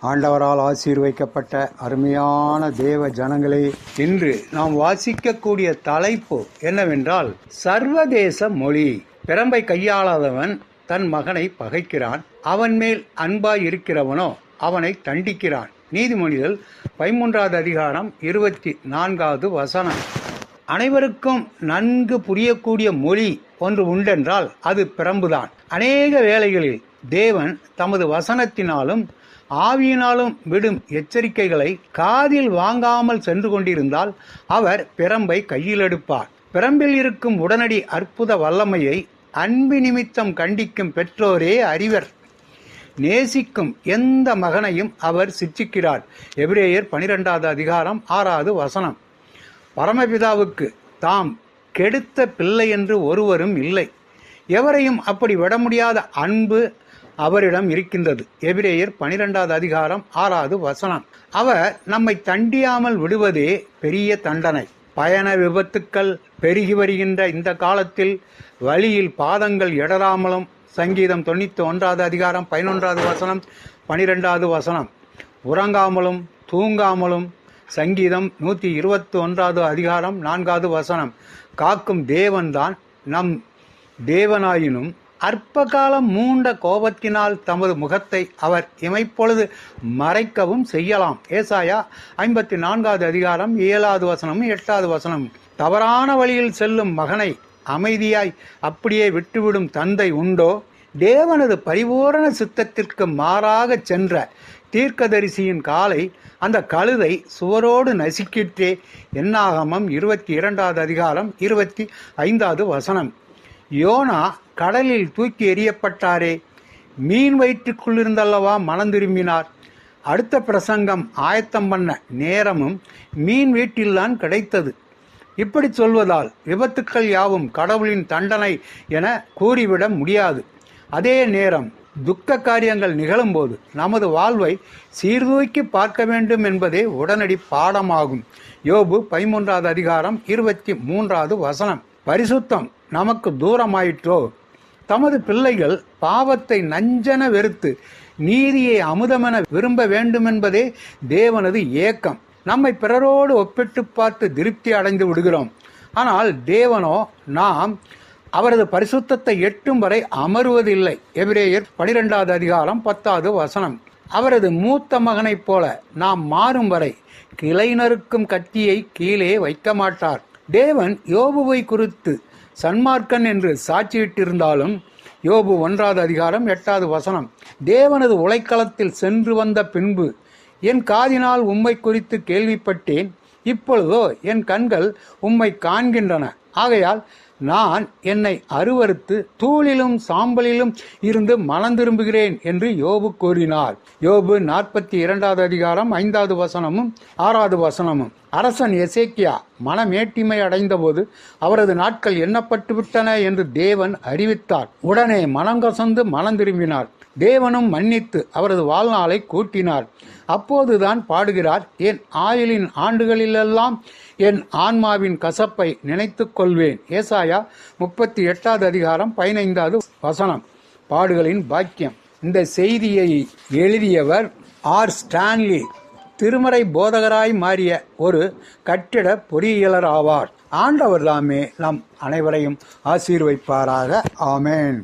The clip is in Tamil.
ஆண்டவரால் ஆசீர்வைக்கப்பட்ட அருமையான தேவ ஜனங்களே, இன்று நாம் வாசிக்கக்கூடிய தலைப்பு என்னவென்றால் சர்வதேச மொழி. பிரம்பை கையாளாதவன் தன் மகனை பகைக்கிறான், அவன் மேல் அன்பாய் இருக்கிறவனோ அவனை தண்டிக்கிறான். நீதிமொழிகள் 13வது அதிகாரம் 24வது வசனம். அனைவருக்கும் நன்கு புரியக்கூடிய மொழி ஒன்று உண்டென்றால் அது பிரம்புதான். அநேக வேளைகளில் தேவன் தமது வசனத்தினாலும் ஆவியினாலும் விடும் எச்சரிக்கைகளை காதில் வாங்காமல் சென்று கொண்டிருந்தால் அவர் பிரம்பை கையில் எடுப்பார். பிரம்பில் இருக்கும் உடனடி அற்புத வல்லமையை அன்பு நிமித்தம் கண்டிக்கும் பெற்றோரே அறிவர். நேசிக்கும் எந்த மகனையும் அவர் சிட்சிக்கிறார். எபிரேயர் 12வது அதிகாரம் 6வது வசனம். பரமபிதாவுக்கு தாம் கெடுத்த பிள்ளை என்று ஒருவரும் இல்லை. எவரையும் அப்படி விட முடியாத அன்பு அவரிடம் இருக்கின்றது. எபிரேயர் 12வது அதிகாரம் 6வது வசனம். அவர் நம்மை தண்டியாமல் விடுவதே பெரிய தண்டனை. பயண விபத்துக்கள் பெருகி வருகின்ற இந்த காலத்தில் வழியில் பாதங்கள் இடராமலும், சங்கீதம் 91வது அதிகாரம் 11வது வசனம் 12வது வசனம். உறங்காமலும் தூங்காமலும், சங்கீதம் 121வது அதிகாரம் 4வது வசனம். காக்கும் தேவன்தான் நம் தேவனாயினும் அற்ப காலம் மூண்ட கோபத்தினால் தமது முகத்தை அவர் இமைப்பொழுது மறைக்கவும் செய்யலாம். ஏசாயா 54வது அதிகாரம் 7வது வசனமும் 8வது வசனம். தவறான வழியில் செல்லும் மகனை அமைதியாய் அப்படியே விட்டுவிடும் தந்தை உண்டோ? தேவனது பரிபூரண சித்தத்திற்கு மாறாக சென்ற தீர்க்கதரிசியின் காலை அந்த கழுதை சுவரோடு நசுக்கிற்றே. என்னாகமம் 22வது அதிகாரம் 25வது வசனம். யோனா கடலில் தூக்கி எறியப்பட்டாரே, மீன் வயிற்றுக்குள்ளிருந்தல்லவா மனம் திரும்பினார். அடுத்த பிரசங்கம் ஆயத்தம் பண்ண நேரமும் மீன் வீட்டில்தான் கிடைத்தது. இப்படி சொல்வதால் விபத்துக்கள் யாவும் கடவுளின் தண்டனை என கூறிவிட முடியாது. அதே நேரம் துக்க காரியங்கள் நிகழும்போது நமது வாழ்வை சீர்தூக்கி பார்க்க வேண்டும் என்பதே உடனடி பாடமாகும். யோபு 13வது அதிகாரம் 23வது வசனம். பரிசுத்தம் நமக்கு தூரமாயிற்றோ? தமது பிள்ளைகள் பாவத்தை நஞ்சென வெறுத்து நீதியை அமுதமென விரும்ப வேண்டுமென்பதே தேவனது ஏக்கம். நம்மை பிறரோடு ஒப்பிட்டு பார்த்து திருப்தி அடைந்து விடுகிறோம். ஆனால் தேவனோ நாம் அவரது பரிசுத்தத்தை எட்டும் வரை அமருவதில்லை. எபிரேயர் 12வது அதிகாரம் 10வது வசனம். அவரது மூத்த மகனைப் போல நாம் மாறும் வரை கிளை நறுக்கும் கத்தியை கீழே வைக்க மாட்டார். தேவன் யோபுவை குறித்து சன்மார்க்கன் என்று சாட்சியிட்டிருந்தாலும் யோபு 1வது அதிகாரம் 8வது வசனம். தேவனது உலைக்களத்தில் சென்று வந்த பின்பு என் காதினால் உம்மை குறித்து கேள்விப்பட்டேன், இப்பொழுதோ என் கண்கள் உம்மை காண்கின்றன. ஆகையால் நான் என்னை அருவருத்து தூளிலும் சாம்பலிலும் இருந்து மனம் திரும்புகிறேன் என்று யோபு கூறினார். யோபு 42வது அதிகாரம் 5வது வசனமும் 6வது வசனமும். அரசன் எசேக்கியா மனமேட்டிமை அடைந்தபோது அவரது நாட்கள் எண்ணப்பட்டு விட்டன என்று தேவன் அறிவித்தார். உடனே மனம் கசந்து மனம் திரும்பினார். தேவனும் மன்னித்து அவரது வாழ்நாளை கூட்டினார். அப்போதுதான் பாடுகிறார், என் ஆயுளின் ஆண்டுகளிலெல்லாம் என் ஆன்மாவின் கசப்பை நினைத்துக் கொள்வேன். ஏசாயா 38வது அதிகாரம் 15வது வசனம். பாடுகளின் பாக்கியம். இந்த செய்தியை எழுதியவர் ஆர். ஸ்டான்லி. திருமறை போதகராய் மாறிய ஒரு கட்டிட பொறியியலர் ஆவார். ஆண்டவர் தாமே நம் அனைவரையும் ஆசீர்வைப்பாராக. ஆமேன்.